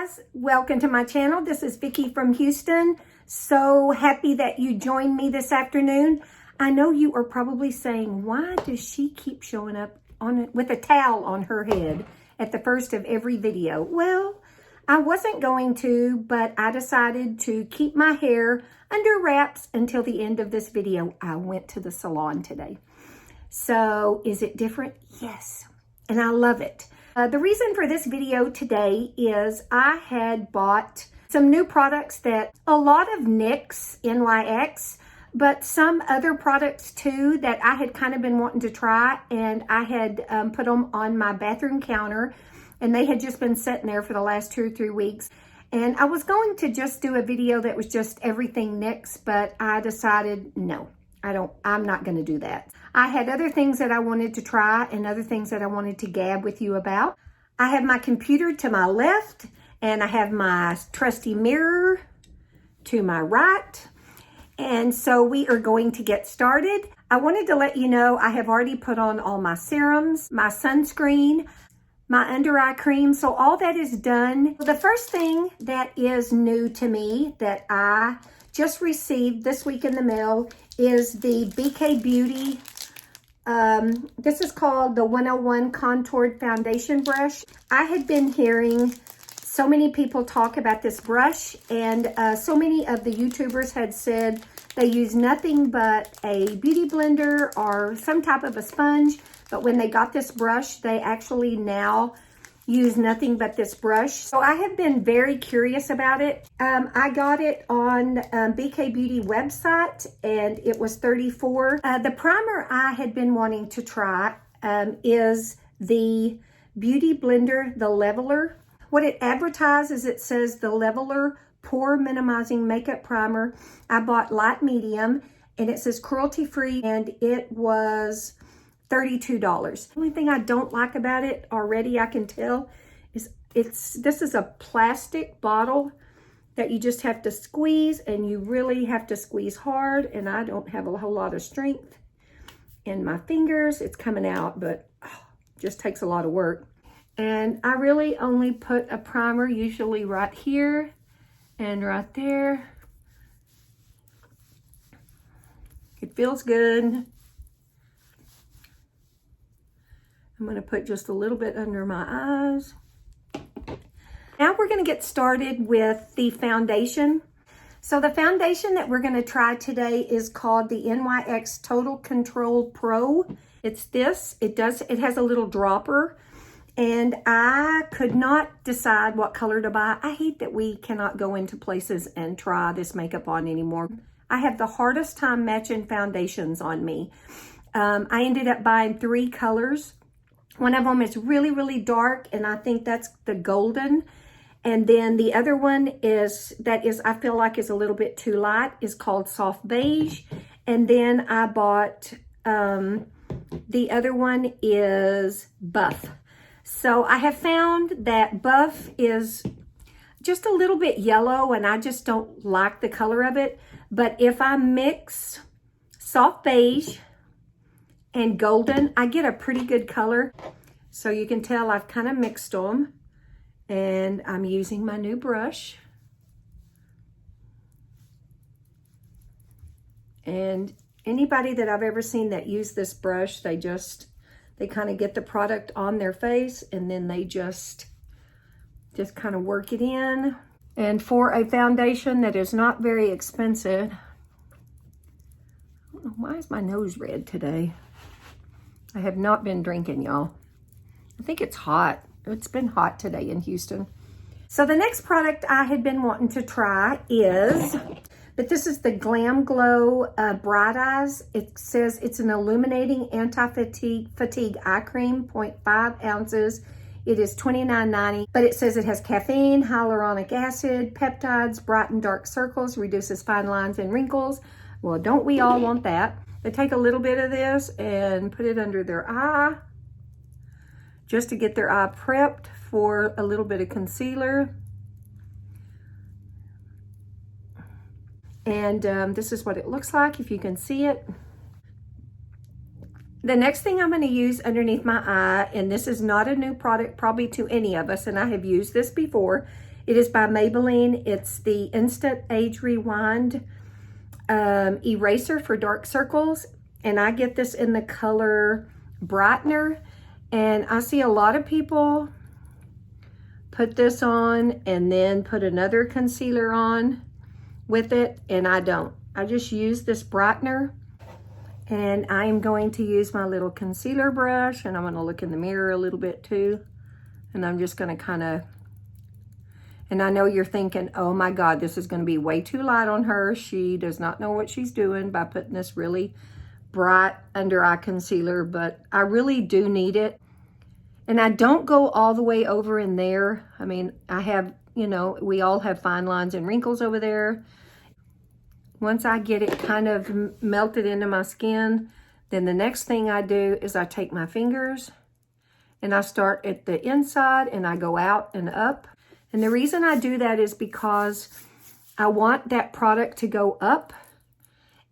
guys, welcome to my channel. This is Vicki from Houston. So happy that you joined me this afternoon. I know you are probably saying, why does she keep showing up with a towel on her head at the first of every video? Well, I wasn't going to, but I decided to keep my hair under wraps until the end of this video. I went to the salon today. So is it different? Yes, and I love it. The reason for this video today is I had bought some new products that a lot of NYX, but some other products too that I had kind of been wanting to try, and I had put them on my bathroom counter, and they had just been sitting there for the last 2 or 3 weeks. And I was going to just do a video that was just everything NYX, but I decided no, I'm not going to do that. I had other things that I wanted to try and other things that I wanted to gab with you about. I have my computer to my left, and I have my trusty mirror to my right. And so we are going to get started. I wanted to let you know I have already put on all my serums, my sunscreen, my under eye cream. So all that is done. The first thing that is new to me that I just received this week in the mail is the BK Beauty. This is called the 101 Contoured Foundation Brush. I had been hearing so many people talk about this brush, and so many of the YouTubers had said they use nothing but a beauty blender or some type of a sponge, but when they got this brush, they actually now use nothing but this brush. So I have been very curious about it. I got it on BK Beauty website, and it was $34. The primer I had been wanting to try is the Beauty Blender, the Leveler. What it advertises, it says the Leveler Pore Minimizing Makeup Primer. I bought light medium, and it says cruelty free, and it was $32. The only thing I don't like about it already, I can tell, is this is a plastic bottle that you just have to squeeze, and you really have to squeeze hard, and I don't have a whole lot of strength in my fingers. It's coming out, but just takes a lot of work. And I really only put a primer usually right here and right there. It feels good. I'm going to put just a little bit under my eyes. Now we're going to get started with the foundation. So the foundation that we're going to try today is called the NYX Total Control Pro. It's this. It has a little dropper, and I could not decide what color to buy. I hate that we cannot go into places and try this makeup on anymore. I have the hardest time matching foundations on me. I ended up buying 3 colors. One of them is really, really dark, and I think that's the golden. And then the other one I feel like is a little bit too light, is called soft beige. And then I bought, the other one is buff. So I have found that buff is just a little bit yellow, and I just don't like the color of it. But if I mix soft beige and golden, I get a pretty good color. So you can tell I've kind of mixed them, and I'm using my new brush. And anybody that I've ever seen that use this brush, they kind of get the product on their face, and then they just kind of work it in. And for a foundation that is not very expensive, I don't know, why is my nose red today? I have not been drinking, y'all. I think it's hot. It's been hot today in Houston. So the next product I had been wanting to try is, but this is the Glamglow Bright Eyes. It says it's an illuminating anti-fatigue eye cream, 0.5 ounces. It is $29.90, but it says it has caffeine, hyaluronic acid, peptides, brighten dark circles, reduces fine lines and wrinkles. Well, don't we all want that? They take a little bit of this and put it under their eye just to get their eye prepped for a little bit of concealer. And this is what it looks like, if you can see it. The next thing I'm going to use underneath my eye, and this is not a new product probably to any of us, and I have used this before, It is by Maybelline. It's the Instant Age Rewind eraser for dark circles. And I get this in the color Brightener. And I see a lot of people put this on and then put another concealer on with it, and I don't. I just use this Brightener, and I'm going to use my little concealer brush, and I'm going to look in the mirror a little bit too, and I'm just going to kind of, and I know you're thinking, oh my God, this is going to be way too light on her. She does not know what she's doing by putting this really bright under eye concealer, but I really do need it. And I don't go all the way over in there. I mean, I have, you know, we all have fine lines and wrinkles over there. Once I get it kind of melted into my skin, then the next thing I do is I take my fingers and I start at the inside and I go out and up. And the reason I do that is because I want that product to go up,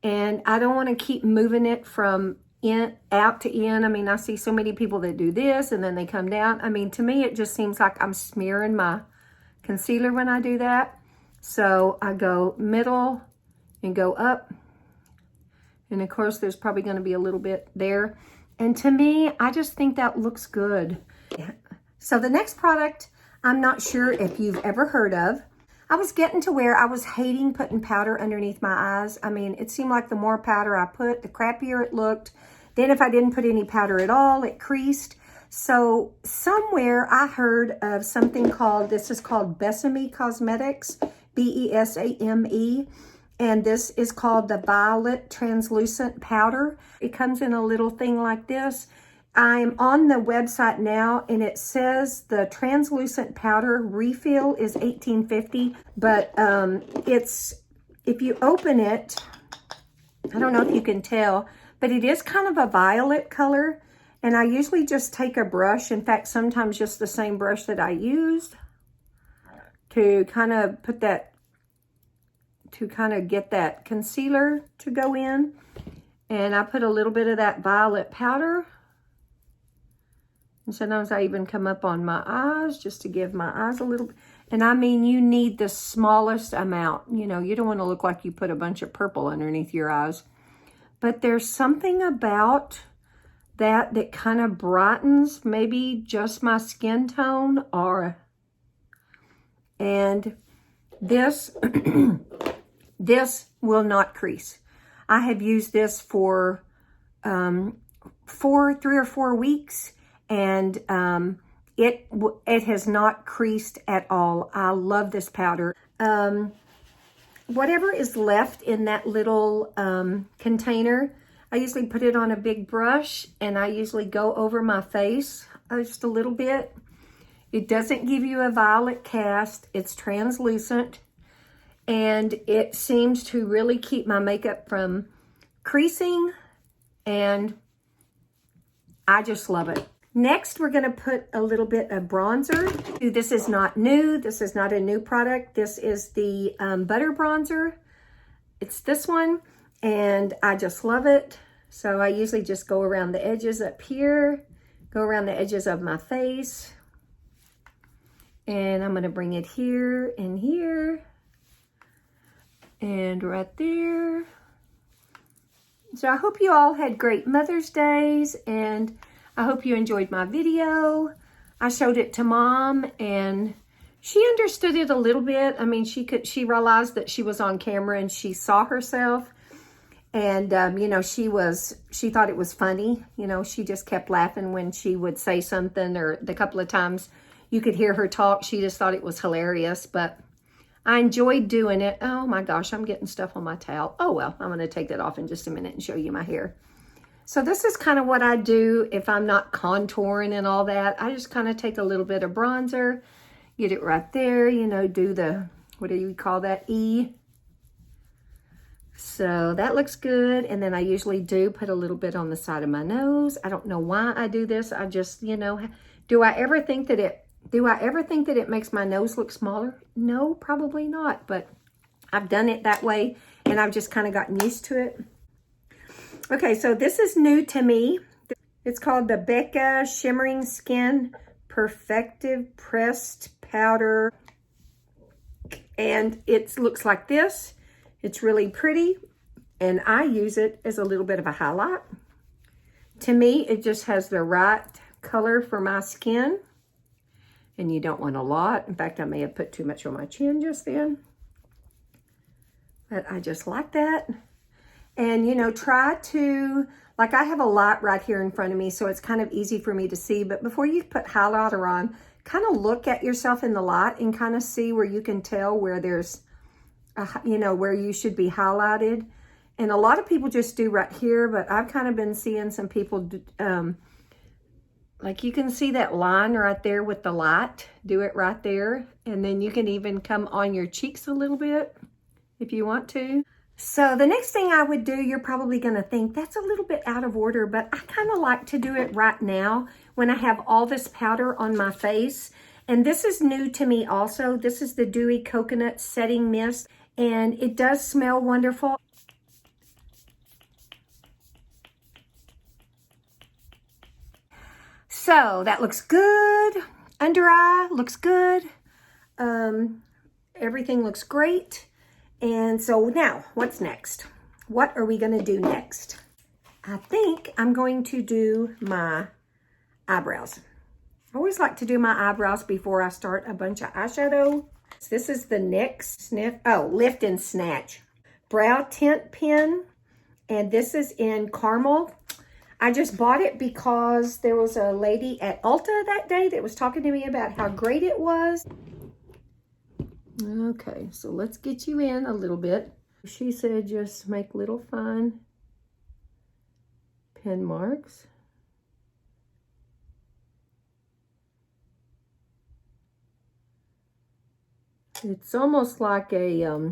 and I don't want to keep moving it from in out to in. I mean, I see so many people that do this and then they come down. I mean, to me, it just seems like I'm smearing my concealer when I do that. So I go middle and go up. And of course, there's probably going to be a little bit there. And to me, I just think that looks good. So the next product, I'm not sure if you've ever heard of. I was getting to where I was hating putting powder underneath my eyes. I mean, it seemed like the more powder I put, the crappier it looked. Then if I didn't put any powder at all, it creased. So somewhere I heard of something called, this is called Besame Cosmetics, B-E-S-A-M-E. And this is called the Violet Translucent Powder. It comes in a little thing like this. I'm on the website now, and it says the translucent powder refill is $18.50, but it's, if you open it, I don't know if you can tell, but it is kind of a violet color, and I usually just take a brush, in fact, sometimes just the same brush that I used to kind of put that, to kind of get that concealer to go in, and I put a little bit of that violet powder. And sometimes I even come up on my eyes just to give my eyes a little, and I mean, you need the smallest amount. You know, you don't want to look like you put a bunch of purple underneath your eyes. But there's something about that that kind of brightens maybe just my skin tone, and this, this will not crease. I have used this for 3 or 4 weeks. And it has not creased at all. I love this powder. Whatever is left in that little container, I usually put it on a big brush, and I usually go over my face just a little bit. It doesn't give you a violet cast. It's translucent, and it seems to really keep my makeup from creasing, and I just love it. Next, we're going to put a little bit of bronzer. This is not new. This is not a new product. This is the Butter Bronzer. It's this one, and I just love it. So I usually just go around the edges up here, go around the edges of my face, and I'm going to bring it here and here, and right there. So I hope you all had great Mother's Days, and I hope you enjoyed my video. I showed it to Mom, and she understood it a little bit. I mean, she realized that she was on camera and she saw herself, and you know, she thought it was funny. You know, she just kept laughing when she would say something, or the couple of times you could hear her talk, she just thought it was hilarious. But I enjoyed doing it. Oh my gosh, I'm getting stuff on my towel. Oh well, I'm going to take that off in just a minute and show you my hair. So this is kind of what I do if I'm not contouring and all that. I just kind of take a little bit of bronzer, get it right there, you know, do the, what do you call that, E. So that looks good. And then I usually do put a little bit on the side of my nose. I don't know why I do this. I just, you know, do I ever think that it makes my nose look smaller? No, probably not. But I've done it that way, and I've just kind of gotten used to it. Okay, so this is new to me. It's called the Becca Shimmering Skin Perfective Pressed Powder. And it looks like this. It's really pretty, and I use it as a little bit of a highlight. To me, it just has the right color for my skin, and you don't want a lot. In fact, I may have put too much on my chin just then, but I just like that. And, you know, try to, like, I have a light right here in front of me, so it's kind of easy for me to see, but before you put highlighter on, kind of look at yourself in the light and kind of see where you can tell where there's, you know, where you should be highlighted. And a lot of people just do right here, but I've kind of been seeing some people, like you can see that line right there with the light, do it right there. And then you can even come on your cheeks a little bit if you want to. So the next thing I would do, you're probably gonna think that's a little bit out of order, but I kind of like to do it right now when I have all this powder on my face. And this is new to me also. This is the Dewy Coconut Setting Mist, and it does smell wonderful. So that looks good. Under eye looks good. Everything looks great. And so now, what's next? What are we gonna do next? I think I'm going to do my eyebrows. I always like to do my eyebrows before I start a bunch of eyeshadow. So this is the NYX Lift and Snatch Brow Tint Pen. And this is in Caramel. I just bought it because there was a lady at Ulta that day that was talking to me about how great it was. Okay, so let's get you in a little bit. She said just make little fine pen marks. It's almost like a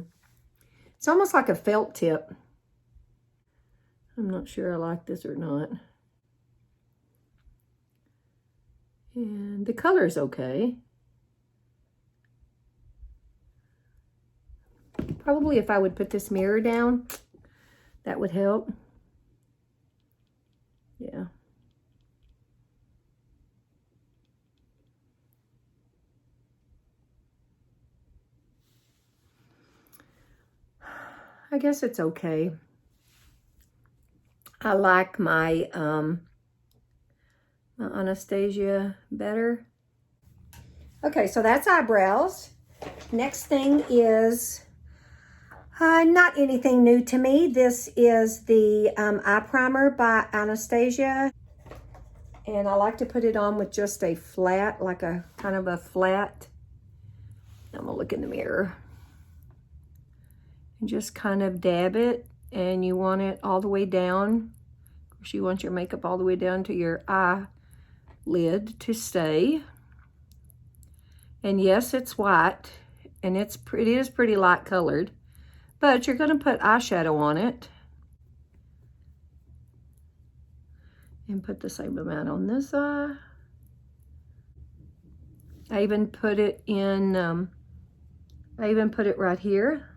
felt tip. I'm not sure I like this or not. And the color's okay. Probably if I would put this mirror down, that would help. Yeah. I guess it's okay. I like my, my Anastasia better. Okay, so that's eyebrows. Next thing is not anything new to me. This is the eye primer by Anastasia. And I like to put it on with just a flat, like a kind of a flat. I'm gonna look in the mirror. And just kind of dab it. And you want it all the way down. Of course, you want your makeup all the way down to your eyelid to stay. And yes, it's white. And it is pretty light colored. But you're going to put eyeshadow on it. And put the same amount on this eye. I even put it in, I even put it right here.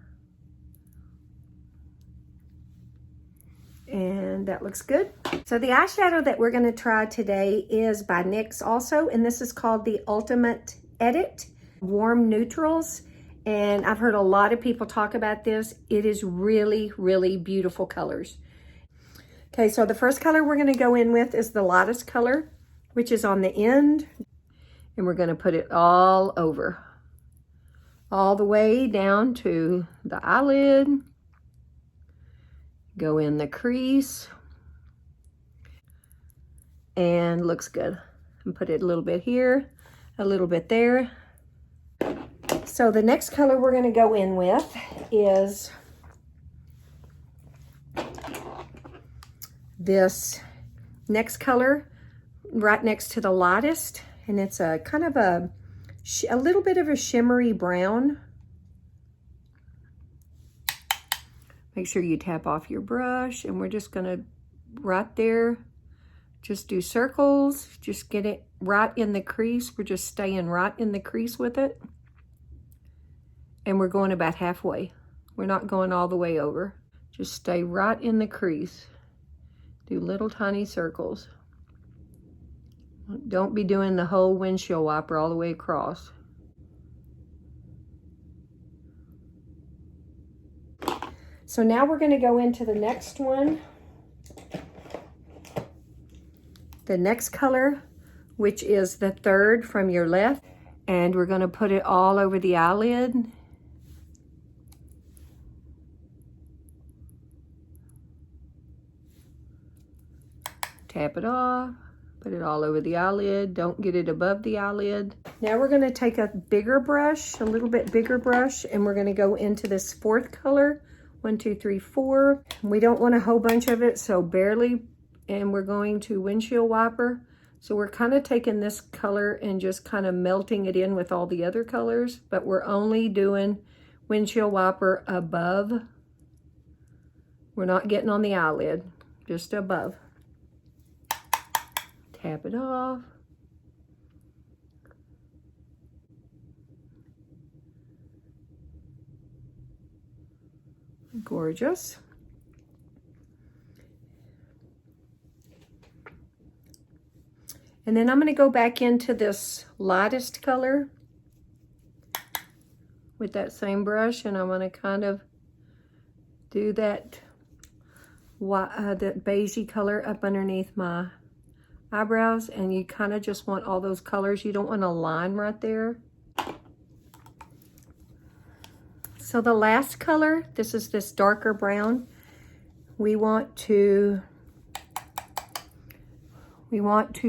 And that looks good. So the eyeshadow that we're going to try today is by NYX also. And this is called the Ultimate Edit Warm Neutrals. And I've heard a lot of people talk about this. It is really, really beautiful colors. Okay, so the first color we're going to go in with is the lightest color, which is on the end. And we're going to put it all over. All the way down to the eyelid. Go in the crease. And looks good. And put it a little bit here, a little bit there. So the next color we're going to go in with is this next color right next to the lightest. And it's a kind of a little bit of a shimmery brown. Make sure you tap off your brush, and we're just gonna, right there, just do circles, just get it right in the crease. We're just staying right in the crease with it. And we're going about halfway. We're not going all the way over. Just stay right in the crease. Do little tiny circles. Don't be doing the whole windshield wiper all the way across. So now we're going to go into the next one. The next color, which is the third from your left. And we're going to put it all over the eyelid. Tap it off. Put it all over the eyelid. Don't get it above the eyelid. Now we're going to take a bigger brush, a little bit bigger brush, and we're going to go into this fourth color. 1, 2, 3, 4. We don't want a whole bunch of it, so barely. And we're going to windshield wiper. So we're kind of taking this color and just kind of melting it in with all the other colors, but we're only doing windshield wiper above. We're not getting on the eyelid, just above. Tap it off. Gorgeous. And then I'm going to go back into this lightest color with that same brush, and I'm going to kind of do that beigey color up underneath my eyebrows, and you kind of just want all those colors. You don't want a line right there. So the last color, this is this darker brown. We want to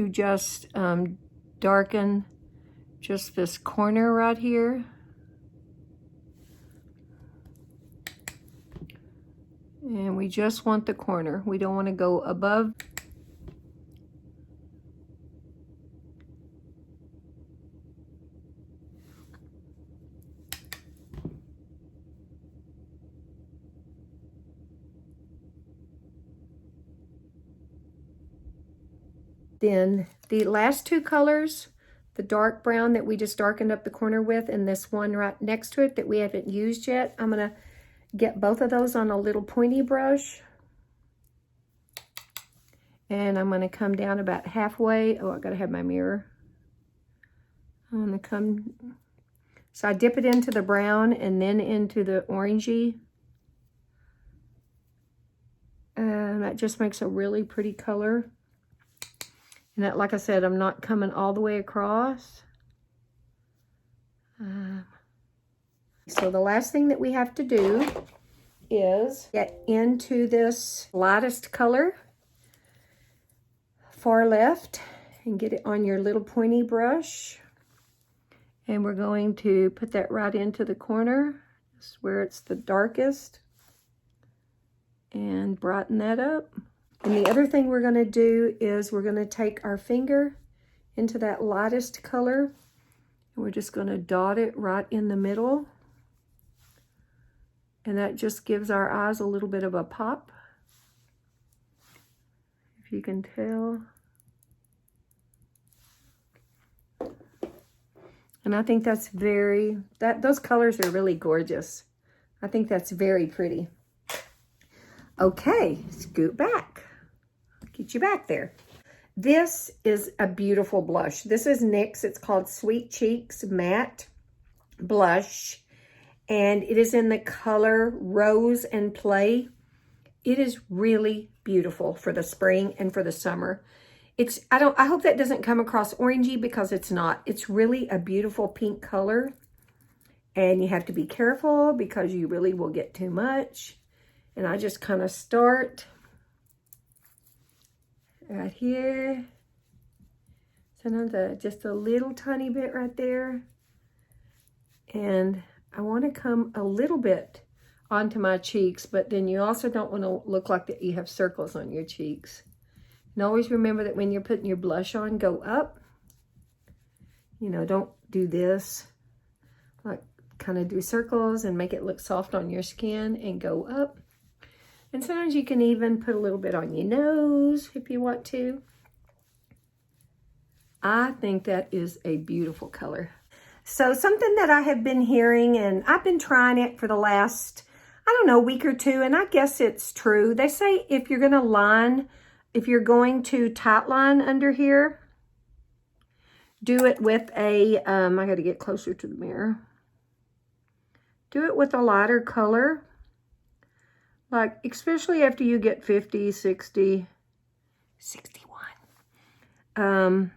just darken just this corner right here. And we just want the corner. We don't want to go above. Then the last two colors, the dark brown that we just darkened up the corner with, and this one right next to it that we haven't used yet, I'm going to get both of those on a little pointy brush. And I'm going to come down about halfway. Oh, I got to have my mirror. I'm going to come. So I dip it into the brown and then into the orangey. And that just makes a really pretty color. And that, like I said, I'm not coming all the way across. So the last thing that we have to do is get into this lightest color, far left, and get it on your little pointy brush. And we're going to put that right into the corner, just where it's the darkest, and brighten that up. And the other thing we're going to do is we're going to take our finger into that lightest color, and we're just going to dot it right in the middle. And that just gives our eyes a little bit of a pop, if you can tell. And I think that's those colors are really gorgeous. I think that's very pretty. Okay, scoot back. Get you back there. This is a beautiful blush. This is NYX. It's called Sweet Cheeks Matte Blush. And it is in the color Rose and Play. It is really beautiful for the spring and for the summer. I hope that doesn't come across orangey, because it's not. It's really a beautiful pink color. And you have to be careful because you really will get too much. And I just kind of start right here. Sometimes just a little tiny bit right there. And I want to come a little bit onto my cheeks, but then you also don't want to look like that you have circles on your cheeks. And always remember that when you're putting your blush on, go up. You know, don't do this. Like, kind of do circles and make it look soft on your skin, and go up. And sometimes you can even put a little bit on your nose if you want to. I think that is a beautiful color. So something that I have been hearing, and I've been trying it for the last, I don't know, week or two, and I guess it's true. They say if you're going to tight line under here, do it with I got to get closer to the mirror. Do it with a lighter color, Like, especially after you get 50, 60, 61.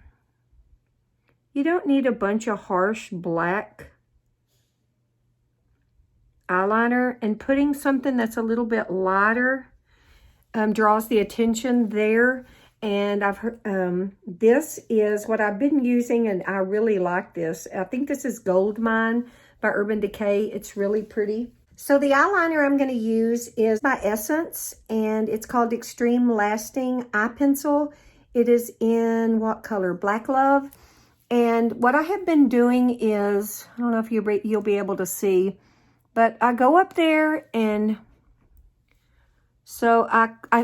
You don't need a bunch of harsh black eyeliner, and putting something that's a little bit lighter draws the attention there. And I've heard, this is what I've been using, and I really like this. I think this is Gold Mine by Urban Decay. It's really pretty. So the eyeliner I'm going to use is by Essence, and it's called Extreme Lasting Eye Pencil. It is in what color? Black Love. And what I have been doing is, I don't know if you'll be able to see, but I go up there, and so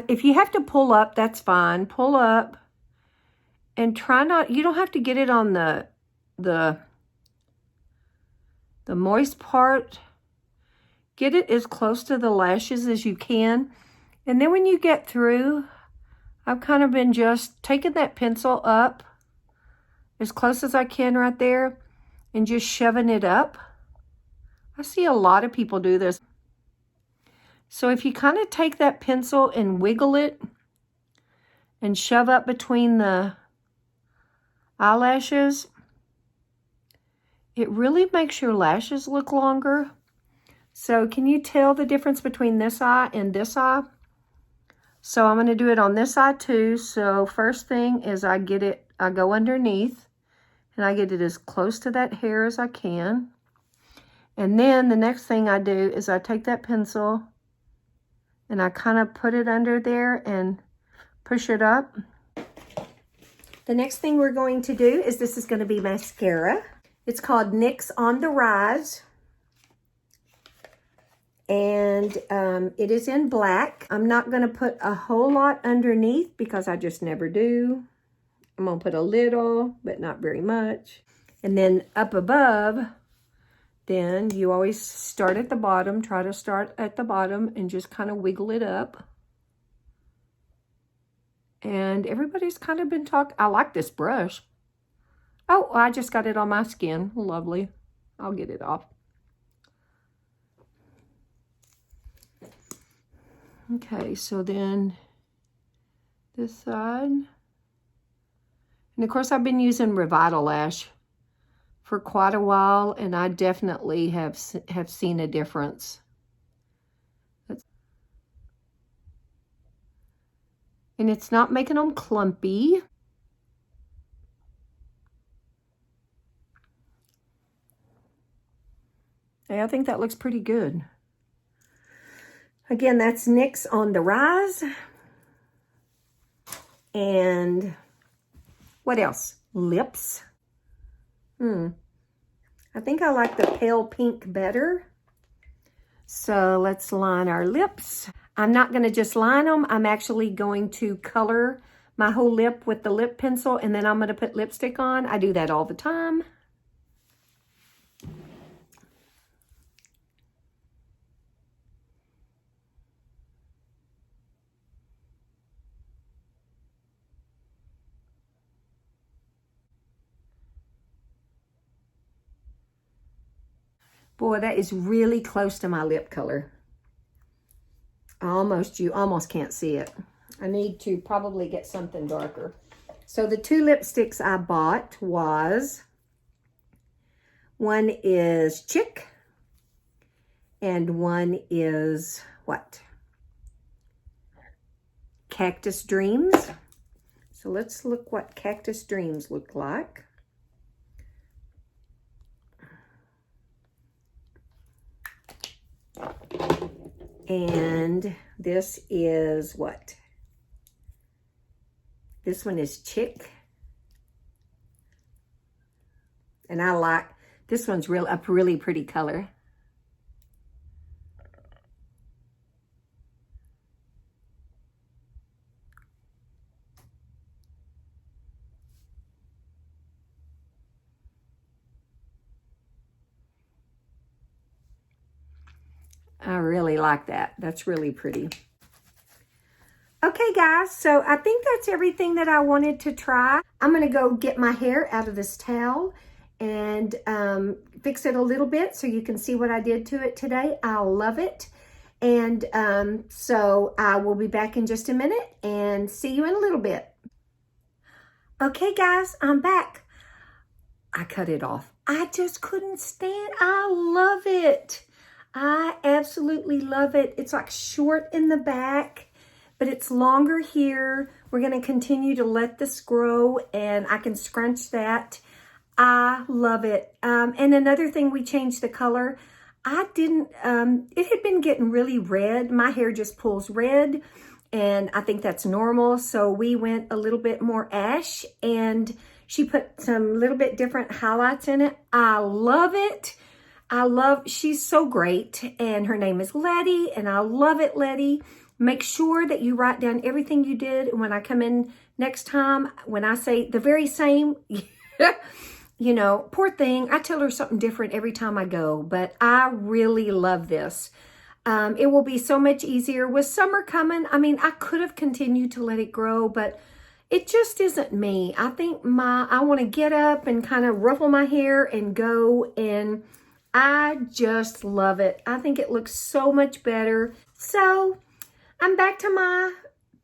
if you have to pull up, that's fine. Pull up and try not, you don't have to get it on the moist part. Get it as close to the lashes as you can. And then when you get through, I've kind of been just taking that pencil up as close as I can right there and just shoving it up. I see a lot of people do this. So if you kind of take that pencil and wiggle it and shove up between the eyelashes, it really makes your lashes look longer. So can you tell the difference between this eye and this eye? So I'm going to do it on this eye too. So first thing is I go underneath and I get it as close to that hair as I can. And then the next thing I do is I take that pencil and I kind of put it under there and push it up. The next thing we're going to do is this is going to be mascara. It's called NYX On the Rise. And it is in black. I'm not going to put a whole lot underneath because I just never do. I'm going to put a little, but not very much. And then up above, then you always start at the bottom. Try to start at the bottom and just kind of wiggle it up. And everybody's kind of been talking. I like this brush. Oh, I just got it on my skin. Lovely. I'll get it off. Okay, so then this side. And of course, I've been using Revitalash for quite a while, and I definitely have seen a difference. And it's not making them clumpy. Hey, I think that looks pretty good. Again, that's NYX On the Rise. And what else? Lips. I think I like the pale pink better. So let's line our lips. I'm not going to just line them. I'm actually going to color my whole lip with the lip pencil, and then I'm going to put lipstick on. I do that all the time. Boy, that is really close to my lip color. You almost can't see it. I need to probably get something darker. So the two lipsticks I bought was, one is Chick and one is what? Cactus Dreams. So let's look what Cactus Dreams look like. And this is what? This one is Chick. And I like, this one's a really pretty color. I really like that. That's really pretty. Okay, guys, so I think that's everything that I wanted to try. I'm going to go get my hair out of this towel and fix it a little bit so you can see what I did to it today. I love it. And so I will be back in just a minute and see you in a little bit. Okay, guys, I'm back. I cut it off. I just couldn't stand. I love it. I absolutely love it. It's like short in the back, but it's longer here. We're going to continue to let this grow, and I can scrunch that. I love it. And another thing, we changed the color. I didn't, it had been getting really red. My hair just pulls red, and I think that's normal. So we went a little bit more ash, and she put some little bit different highlights in it. I love it. She's so great, and her name is Letty, and I love it, Letty. Make sure that you write down everything you did. And when I come in next time, when I say the very same, you know, poor thing, I tell her something different every time I go, but I really love this. It will be so much easier with summer coming. I mean, I could have continued to let it grow, but it just isn't me. I think I want to get up and kind of ruffle my hair and go, and I just love it. I think it looks so much better. So I'm back to my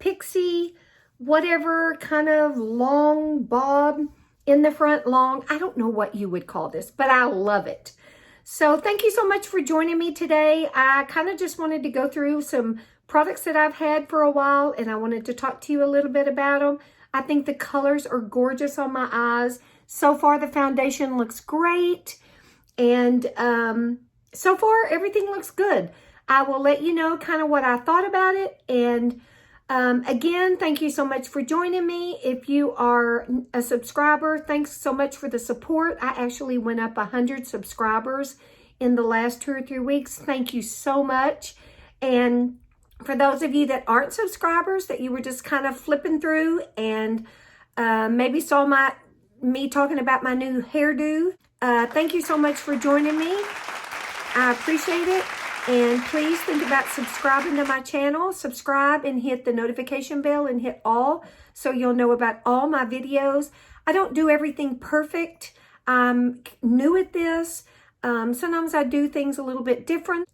pixie, whatever kind of long bob in the front, long. I don't know what you would call this, but I love it. So thank you so much for joining me today. I kind of just wanted to go through some products that I've had for a while, and I wanted to talk to you a little bit about them. I think the colors are gorgeous on my eyes. So far, the foundation looks great. And so far, everything looks good. I will let you know kind of what I thought about it. And again, thank you so much for joining me. If you are a subscriber, thanks so much for the support. I actually went up 100 subscribers in the last 2 or 3 weeks. Thank you so much. And for those of you that aren't subscribers, that you were just kind of flipping through and maybe saw me talking about my new hairdo, thank you so much for joining me. I appreciate it. And please think about subscribing to my channel. Subscribe and hit the notification bell and hit all, so you'll know about all my videos. I don't do everything perfect. I'm new at this. Sometimes I do things a little bit different.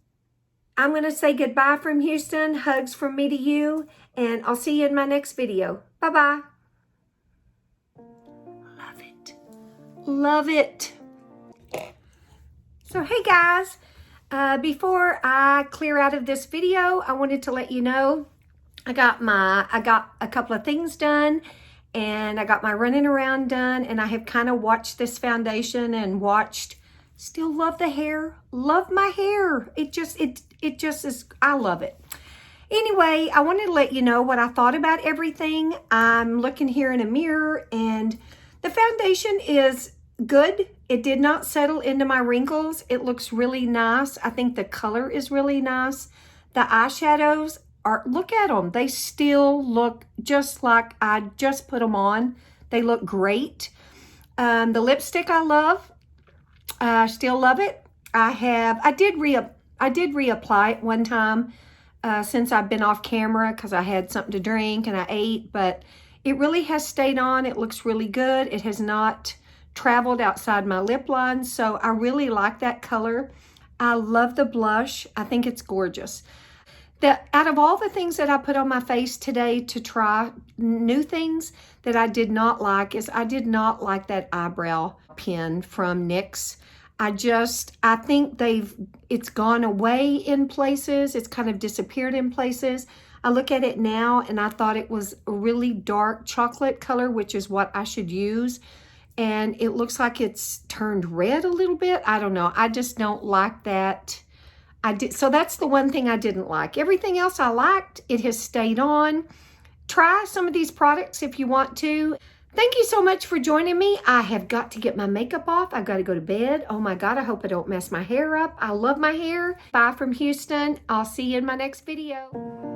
I'm going to say goodbye from Houston. Hugs from me to you. And I'll see you in my next video. Bye-bye. Love it. Love it. So, hey guys. Before I clear out of this video, I wanted to let you know I got a couple of things done, and I got my running around done, and I have kind of watched this foundation and still love the hair, love my hair. It just is, I love it. Anyway, I wanted to let you know what I thought about everything. I'm looking here in a mirror, and the foundation is good. It did not settle into my wrinkles. It looks really nice. I think the color is really nice. The eyeshadows look at them. They still look just like I just put them on. They look great. The lipstick I love. I still love it. I did reapply it one time since I've been off camera because I had something to drink and I ate, but it really has stayed on. It looks really good. It has not traveled outside my lip line, so I really like that color. I love the blush. I think it's gorgeous. Out of all the things that I put on my face today to try new things, that I did not like is I did not like that eyebrow pen from NYX. I think it's gone away in places. It's kind of disappeared in places. I look at it now and I thought it was a really dark chocolate color, which is what I should use. And it looks like it's turned red a little bit. I don't know. I just don't like that. So that's the one thing I didn't like. Everything else I liked. It has stayed on. Try some of these products if you want to. Thank you so much for joining me. I have got to get my makeup off. I've got to go to bed. Oh my God, I hope I don't mess my hair up. I love my hair. Bye from Houston. I'll see you in my next video.